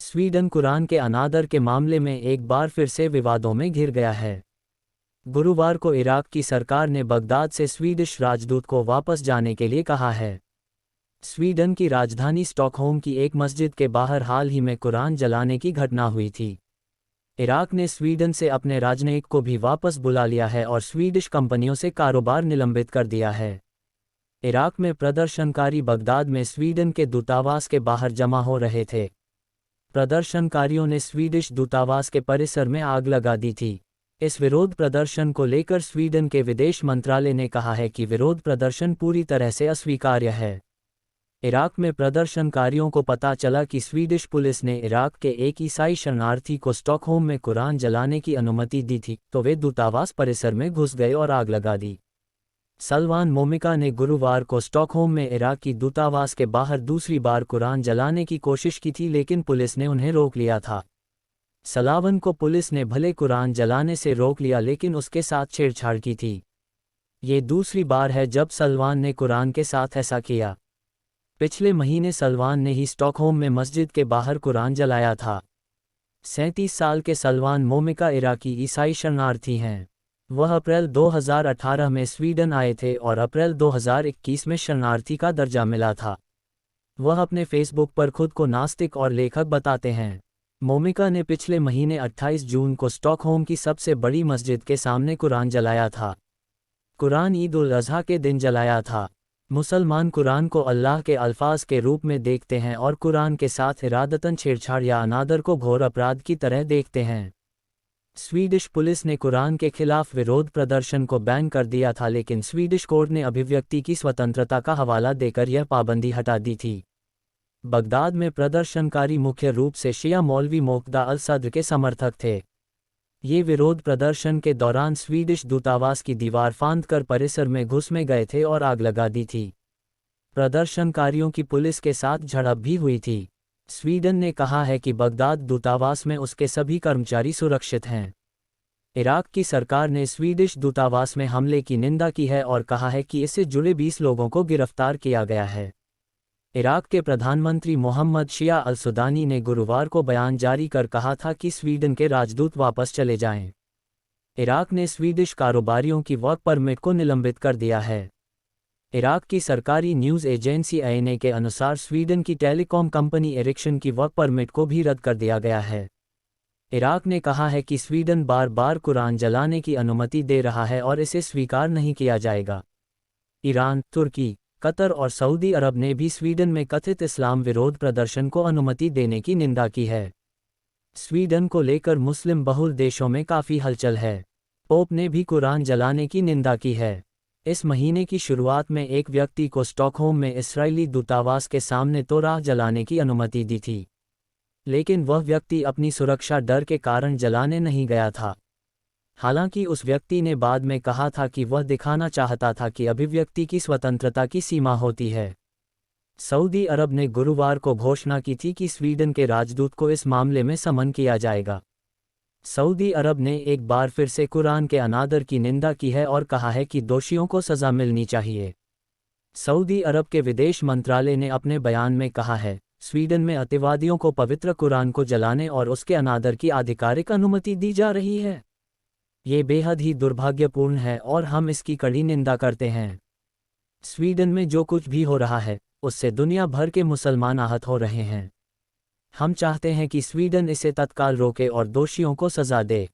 Sweden Quran के अनादर के मामले में एक बार फिर से विवादों में घिर गया है। गुरुवार को इराक की सरकार ने बगदाद से स्वीडिश राजदूत को वापस जाने के लिए कहा है। स्वीडन की राजधानी स्टॉकहोम की एक मस्जिद के बाहर हाल ही में कुरान जलाने की घटना हुई थी। इराक ने स्वीडन से अपने राजनयिक को भी वापस बुला लिया है और स्वीडिश कंपनियों से कारोबार निलंबित कर दिया है। इराक में प्रदर्शनकारी बगदाद में स्वीडन के दूतावास के बाहर जमा हो रहे थे। प्रदर्शनकारियों ने स्वीडिश दूतावास के परिसर में आग लगा दी थी। इस विरोध प्रदर्शन को लेकर स्वीडन के विदेश मंत्रालय ने कहा है कि विरोध प्रदर्शन पूरी तरह से अस्वीकार्य है। इराक में प्रदर्शनकारियों को पता चला कि स्वीडिश पुलिस ने इराक के एक ईसाई शरणार्थी को स्टॉकहोम में कुरान जलाने की अनुमति दी थी, तो वे दूतावास परिसर में घुस गए और आग लगा दी। सलवान मोमिका ने गुरुवार को स्टॉकहोम में इराकी दूतावास के बाहर दूसरी बार कुरान जलाने की कोशिश की थी, लेकिन पुलिस ने उन्हें रोक लिया था। सलावन को पुलिस ने भले कुरान जलाने से रोक लिया, लेकिन उसके साथ छेड़छाड़ की थी। ये दूसरी बार है जब सलवान ने कुरान के साथ ऐसा किया। पिछले महीने सलवान ने ही स्टॉकहोम में मस्जिद के बाहर कुरान जलाया था। 37 साल के सलवान मोमिका इराकी ईसाई शरणार्थी हैं। वह अप्रैल 2018 में स्वीडन आए थे और अप्रैल 2021 में शरणार्थी का दर्जा मिला था। वह अपने फेसबुक पर खुद को नास्तिक और लेखक बताते हैं। मोमिका ने पिछले महीने 28 जून को स्टॉकहोम की सबसे बड़ी मस्जिद के सामने कुरान जलाया था। कुरान ईद उल अज़हा के दिन जलाया था। मुसलमान कुरान को अल्लाह के अल्फाज के रूप में देखते हैं और कुरान के साथ इरादतन छेड़छाड़ या अनादर को घोर अपराध की तरह देखते हैं। स्वीडिश पुलिस ने कुरान के खिलाफ विरोध प्रदर्शन को बैन कर दिया था, लेकिन स्वीडिश कोर्ट ने अभिव्यक्ति की स्वतंत्रता का हवाला देकर यह पाबंदी हटा दी थी। बगदाद में प्रदर्शनकारी मुख्य रूप से शिया मौलवी मोक्दा अल सद्र के समर्थक थे। ये विरोध प्रदर्शन के दौरान स्वीडिश दूतावास की दीवार फांदकर परिसर में घुस में गए थे और आग लगा दी थी। प्रदर्शनकारियों की पुलिस के साथ झड़प भी हुई थी। स्वीडन ने कहा है कि बगदाद दूतावास में उसके सभी कर्मचारी सुरक्षित हैं। इराक की सरकार ने स्वीडिश दूतावास में हमले की निंदा की है और कहा है कि इससे जुड़े 20 लोगों को गिरफ्तार किया गया है। इराक के प्रधानमंत्री मोहम्मद शिया अल सुदानी ने गुरुवार को बयान जारी कर कहा था कि स्वीडन के राजदूत वापस चले जाएं। इराक ने स्वीडिश कारोबारियों की वर्क परमिट को निलंबित कर दिया है। इराक की सरकारी न्यूज़ एजेंसी आईएनए के अनुसार स्वीडन की टेलीकॉम कंपनी एरिक्सन की वर्क परमिट को भी रद्द कर दिया गया है। इराक ने कहा है कि स्वीडन बार बार कुरान जलाने की अनुमति दे रहा है और इसे स्वीकार नहीं किया जाएगा। ईरान, तुर्की, कतर और सऊदी अरब ने भी स्वीडन में कथित इस्लाम विरोध प्रदर्शन को अनुमति देने की निंदा की है। स्वीडन को लेकर मुस्लिम बहुल देशों में काफ़ी हलचल है। पोप ने भी कुरान जलाने की निंदा की है। इस महीने की शुरुआत में एक व्यक्ति को स्टॉकहोम में इस्राएली दूतावास के सामने तोराह जलाने की अनुमति दी थी, लेकिन वह व्यक्ति अपनी सुरक्षा डर के कारण जलाने नहीं गया था। हालांकि उस व्यक्ति ने बाद में कहा था कि वह दिखाना चाहता था कि अभिव्यक्ति की स्वतंत्रता की सीमा होती है। सऊदी अरब ने गुरुवार को घोषणा की थी कि स्वीडन के राजदूत को इस मामले में समन किया जाएगा। सऊदी अरब ने एक बार फिर से कुरान के अनादर की निंदा की है और कहा है कि दोषियों को सज़ा मिलनी चाहिए। सऊदी अरब के विदेश मंत्रालय ने अपने बयान में कहा है, स्वीडन में अतिवादियों को पवित्र कुरान को जलाने और उसके अनादर की आधिकारिक अनुमति दी जा रही है। ये बेहद ही दुर्भाग्यपूर्ण है और हम इसकी कड़ी निंदा करते हैं। स्वीडन में जो कुछ भी हो रहा है, उससे दुनिया भर के मुसलमान आहत हो रहे हैं। हम चाहते हैं कि स्वीडन इसे तत्काल रोके और दोषियों को सज़ा दे।